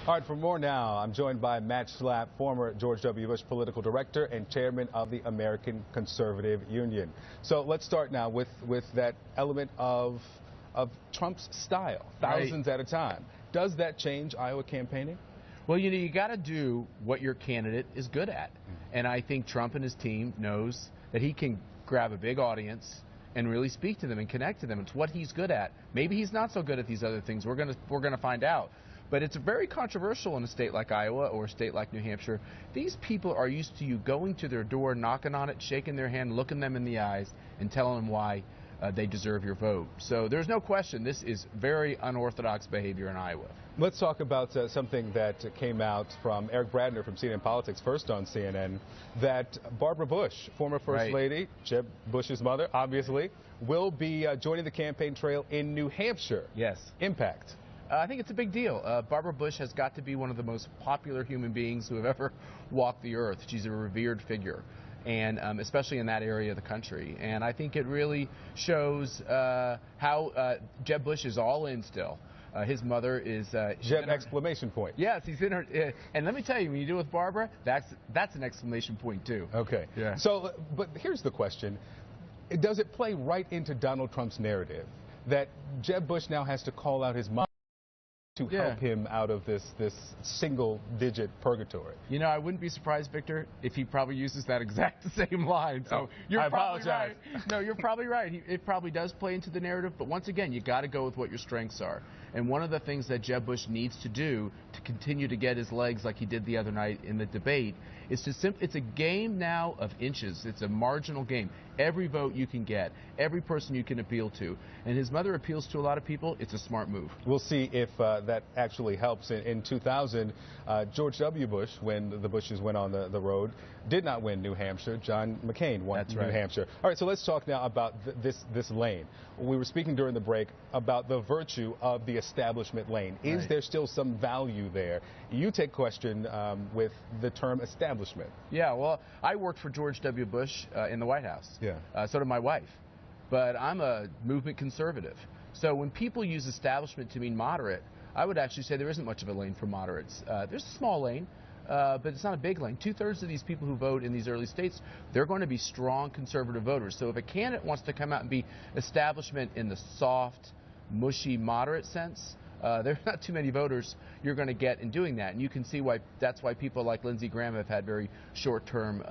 All right, for more now, I'm joined by Matt Schlapp, former George W. Bush political director and chairman of the American Conservative Union. So let's start now with that element of Trump's style, thousands at a time. Does that change Iowa campaigning? Well, you got to do what your candidate is good at. And I think Trump and his team knows that he can grab a big audience and really speak to them and connect to them. It's what he's good at. Maybe he's not so good at these other things. We're gonna find out. But it's very controversial in a state like Iowa or a state like New Hampshire. These people are used to you going to their door, knocking on it, shaking their hand, looking them in the eyes, and telling them why they deserve your vote. So there's no question this is very unorthodox behavior in Iowa. Let's talk about something that came out from Eric Bradner from CNN Politics, first on CNN, that Barbara Bush, former First Lady, Jeb Bush's mother, obviously, will be joining the campaign trail in New Hampshire. Yes. Impact. I think it's a big deal. Barbara Bush has got to be one of the most popular human beings who have ever walked the earth. She's a revered figure, and especially in that area of the country. And I think it really shows how Jeb Bush is all in still. His mother is Jeb exclamation point. Yes, he's in her. And let me tell you, when you do it with Barbara, that's an exclamation point too. Okay. Yeah. So, but here's the question: does it play right into Donald Trump's narrative that Jeb Bush now has to call out his mom to help him out of this single-digit purgatory? You know, I wouldn't be surprised, Victor, if he probably uses that exact same line. So you're probably right. No, you're probably right. It probably does play into the narrative, but once again, you got to go with what your strengths are. And one of the things that Jeb Bush needs to do to continue to get his legs like he did the other night in the debate is to it's a game now of inches. It's a marginal game. Every vote you can get, every person you can appeal to. And his mother appeals to a lot of people. It's a smart move. We'll see if that actually helps. In 2000, George W. Bush, when the Bushes went on the road, did not win New Hampshire. John McCain won New Hampshire. All right, so let's talk now about this lane. We were speaking during the break about the virtue of the establishment lane. Is there still some value there? You take question with the term establishment. Yeah, well, I worked for George W. Bush in the White House. Yeah. So did my wife. But I'm a movement conservative. So when people use establishment to mean moderate, I would actually say there isn't much of a lane for moderates. There's a small lane, but it's not a big lane. 2/3 of these people who vote in these early states, they're going to be strong conservative voters. So if a candidate wants to come out and be establishment in the soft, mushy, moderate sense, there's not too many voters you're going to get in doing that. And you can see why that's why people like Lindsey Graham have had very short-term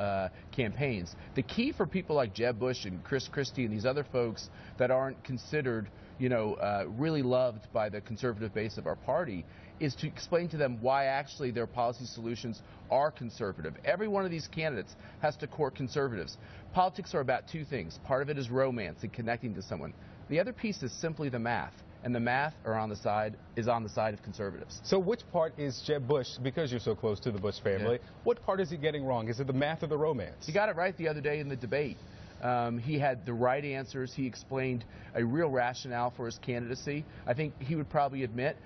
campaigns. The key for people like Jeb Bush and Chris Christie and these other folks that aren't considered, really loved by the conservative base of our party is to explain to them why actually their policy solutions are conservative. Every one of these candidates has to court conservatives. Politics are about two things. Part of it is romance and connecting to someone. The other piece is simply the math. And the math on the side of conservatives. So which part is Jeb Bush, because you're so close to the Bush family, what part is he getting wrong? Is it the math or the romance? He got it right the other day in the debate. He had the right answers. He explained a real rationale for his candidacy. I think he would probably admit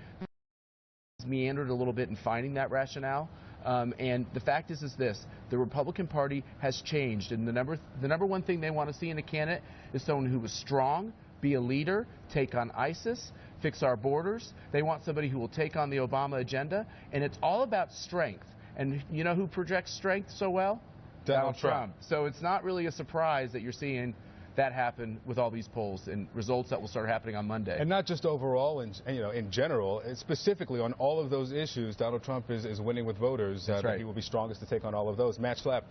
he's meandered a little bit in finding that rationale. And the fact is this: the Republican Party has changed, and the number one thing they want to see in a candidate is someone who is strong, be a leader, take on ISIS, fix our borders. They want somebody who will take on the Obama agenda, and it's all about strength. And you know who projects strength so well? Donald Trump. So it's not really a surprise that you're seeing that happen with all these polls and results that will start happening on Monday. And not just overall, in general, specifically on all of those issues, Donald Trump is winning with voters. That he will be strongest to take on all of those. Matt Schlapp, thank you.